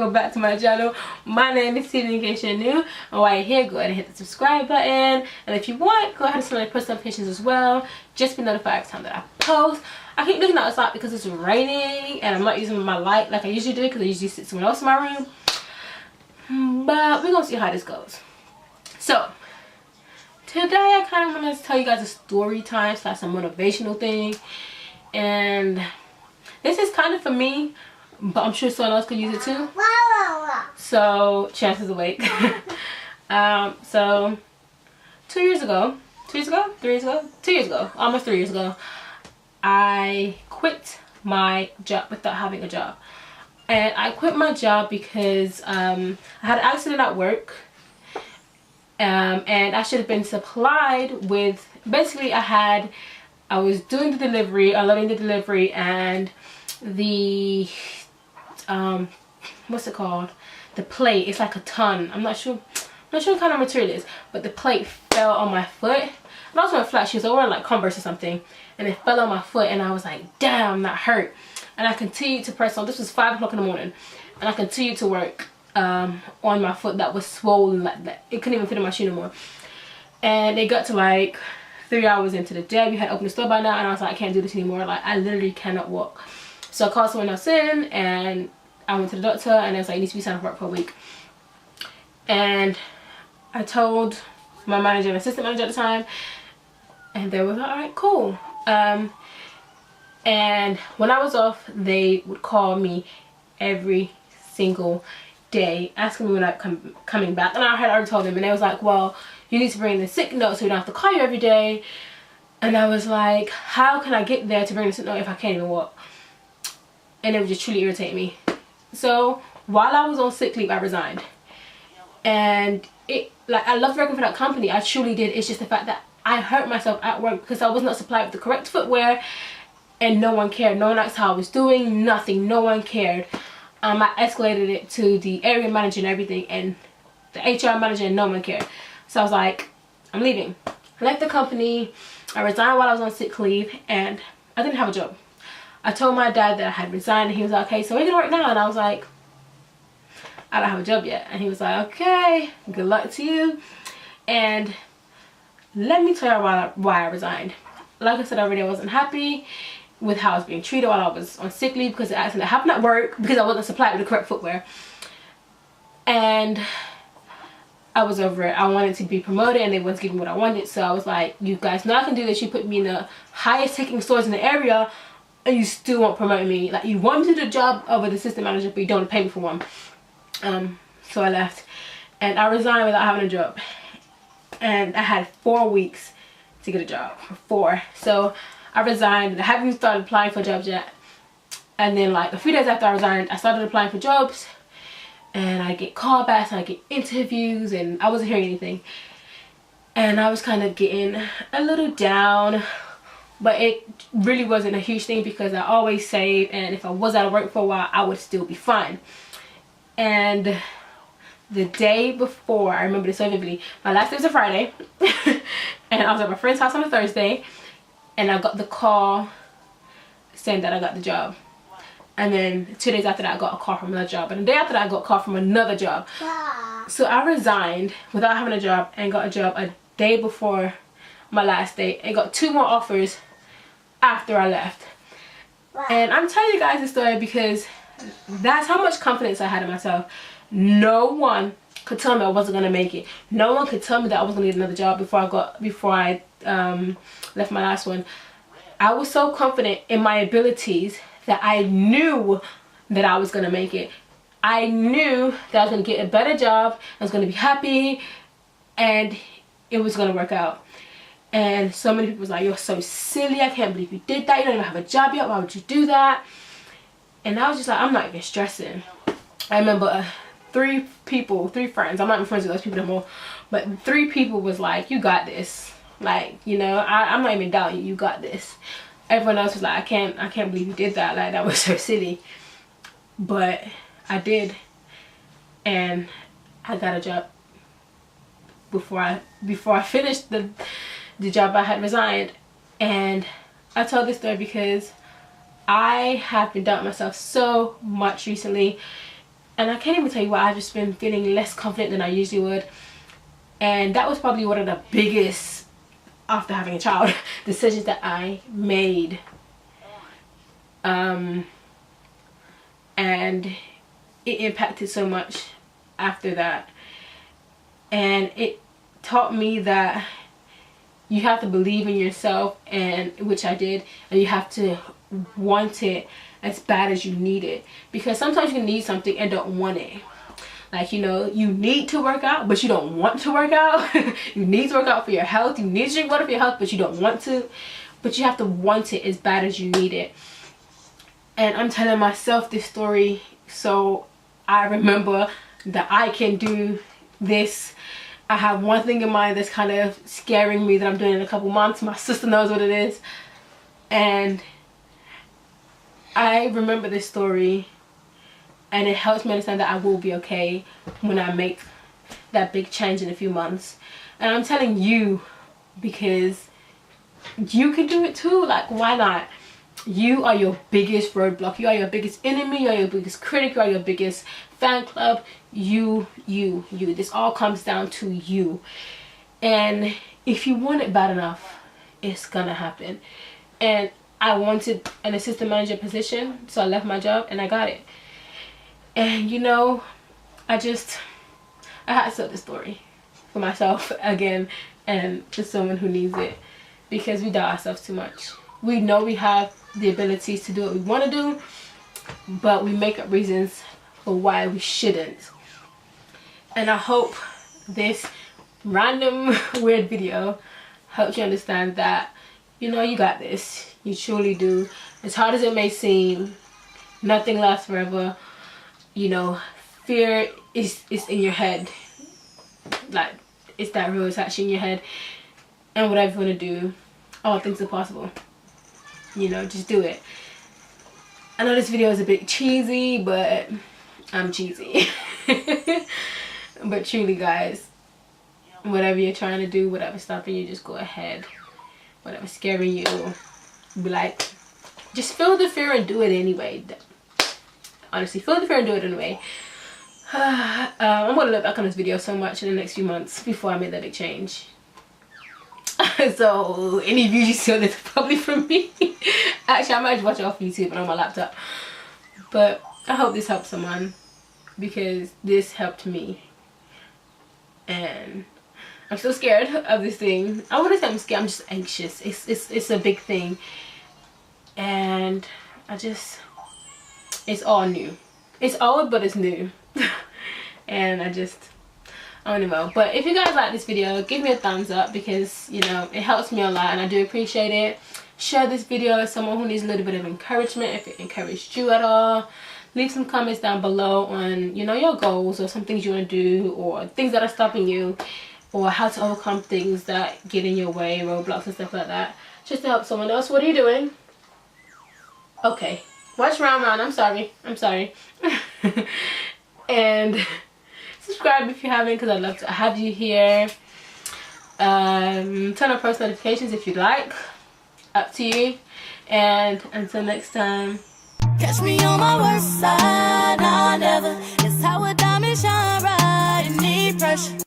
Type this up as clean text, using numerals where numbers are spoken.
welcome back to my channel. My name is Tina. In case you're new, and while you're here, go ahead and hit the subscribe button, and if you want, go ahead and select post notifications as well, just be notified every time that I post. I keep looking outside because it's raining and I'm not using my light like I usually do because I usually sit somewhere else in my room, but we're gonna see how this goes. So today I kind of want to tell you guys a story time / a motivational thing, and this is kind of for me, but I'm sure someone else could use it too. So chances awake. So 2 years ago, almost 3 years ago, I quit my job without having a job. And I quit my job because I had an accident at work, and I should have been supplied with, basically I was doing the delivery, unloading the delivery, and the what's it called, the plate, it's like a ton, I'm not sure what kind of material it is, but the plate fell on my foot. And I was wearing flat shoes, I was wearing like Converse or something, and it fell on my foot, and I was like, damn, that hurt. And I continued to press on. This was 5 o'clock in the morning, and I continued to work on my foot that was swollen like that. It couldn't even fit in my shoe no more. And it got to like 3 hours into the day. We had opened the store by now, and I was like, I can't do this anymore. Like, I literally cannot walk. So I called someone else in, and I went to the doctor, and I was like, you need to be signed off work for a week. And I told my manager and assistant manager at the time, and they were like, alright, cool. And when I was off, they would call me every single day asking me when I'm coming back. And I had already told them, and they was like, well, you need to bring the sick note so we don't have to call you every day. And I was like, how can I get there to bring the sick note if I can't even walk? And it would just truly irritate me. So while I was on sick leave, I resigned. And I loved working for that company, I truly did. It's just the fact that I hurt myself at work because I was not supplied with the correct footwear, and no one cared. No one asked how I was doing, nothing, no one cared. I escalated it to the area manager and everything, and the HR manager, and no one cared. So I was like, I'm leaving. I left the company, I resigned while I was on sick leave, and I didn't have a job. I told my dad that I had resigned, and he was like, okay, so where are you gonna work now? And I was like, I don't have a job yet. And he was like, okay, good luck to you. And let me tell you why I resigned. Like I said already, I wasn't happy with how I was being treated while I was on sick leave because the accident happened at work because I wasn't supplied with the correct footwear. And I was over it. I wanted to be promoted, and they wasn't giving me what I wanted. So I was like, you guys know I can do this. You put me in the highest taking stores in the area, and you still won't promote me. Like, you want me to do the job of an assistant manager, but you don't pay me for one. So I left, and I resigned without having a job. And I had 4 weeks to get a job. 4. So I resigned, and I haven't even started applying for jobs yet. And then like a few days after I resigned, I started applying for jobs, and I get callbacks and I get interviews, and I wasn't hearing anything. And I was kind of getting a little down, but it really wasn't a huge thing because I always saved, and if I was out of work for a while, I would still be fine. And the day before, I remember this so vividly, my last day was a Friday, and I was at my friend's house on a Thursday, and I got the call saying that I got the job. And then 2 days after that, I got a call from another job, and the day after that, I got a call from another job. So I resigned without having a job, and got a job a day before my last day, and got 2 more offers after I left. And I'm telling you guys this story because that's how much confidence I had in myself. No one could tell me I wasn't gonna make it. No one could tell me that I was gonna get another job before I left my last one. I was so confident in my abilities that I knew that I was gonna make it. I knew that I was gonna get a better job, I was gonna be happy, and it was gonna work out. And so many people was like, you're so silly, I can't believe you did that, you don't even have a job yet, why would you do that? And I was just like, I'm not even stressing. I remember 3 friends, I'm not even friends with those people anymore, but 3 people was like, you got this. Like, you know, I'm not even doubting you, you got this. Everyone else was like, I can't believe you did that. Like, that was so silly. But I did, and I got a job before I finished the job I had resigned. And I told this story because I have been doubting myself so much recently, And I can't even tell you why. I've just been feeling less confident than I usually would. And that was probably one of the biggest, after having a child, decisions that I made. And it impacted so much after that. And it taught me that you have to believe in yourself, and which I did, and you have to want it as bad as you need it, because sometimes you need something and don't want it. Like, you know, you need to work out but you don't want to work out. You need to work out for your health, you need to drink water for your health, but you don't want to. But you have to want it as bad as you need it. And I'm telling myself this story so I remember that I can do this. I have one thing in mind that's kind of scaring me that I'm doing in a couple months. My sister knows what it is. And I remember this story, and it helps me understand that I will be okay when I make that big change in a few months. And I'm telling you because you can do it too. Like, why not? You are your biggest roadblock. You are your biggest enemy. You are your biggest critic. You are your biggest fan club. You. This all comes down to you. And if you want it bad enough, it's gonna happen. And I wanted an assistant manager position, so I left my job and I got it. And you know, I had to tell this story for myself again, and to someone who needs it, because we doubt ourselves too much. We know we have the abilities to do what we want to do, but we make up reasons for why we shouldn't. And I hope this random weird video helps you understand that, you know, you got this. You truly do. As hard as it may seem, nothing lasts forever. You know, fear is in your head. Like, it's that real. It's actually in your head. And whatever you want to do, all things are possible. You know, just do it. I know this video is a bit cheesy, but I'm cheesy. But truly, guys, whatever you're trying to do, whatever's stopping you, just go ahead. Whatever's scaring you, be like, just feel the fear and do it anyway. Honestly, feel the fear and do it anyway. I'm gonna look back on this video so much in the next few months before I make that big change. So any views you see on this are probably from me. Actually, I might just watch it off YouTube and on my laptop. But I hope this helps someone, because this helped me. And I'm so scared of this thing. I wouldn't say I'm scared, I'm just anxious. It's a big thing. And it's all new. It's old, but it's new. And I don't know. But if you guys like this video, give me a thumbs up, because, you know, it helps me a lot and I do appreciate it. Share this video with someone who needs a little bit of encouragement, if it encouraged you at all. Leave some comments down below on, you know, your goals or some things you want to do, or things that are stopping you, or how to overcome things that get in your way, roadblocks and stuff like that, just to help someone else. What are you doing? Okay, watch round. I'm sorry. And subscribe if you haven't, because I'd love to have you here. Turn on post notifications if you'd like. Up to you. And until next time, catch me on my worst side. Nah, never. It's how a diamond shine bright. You need pressure.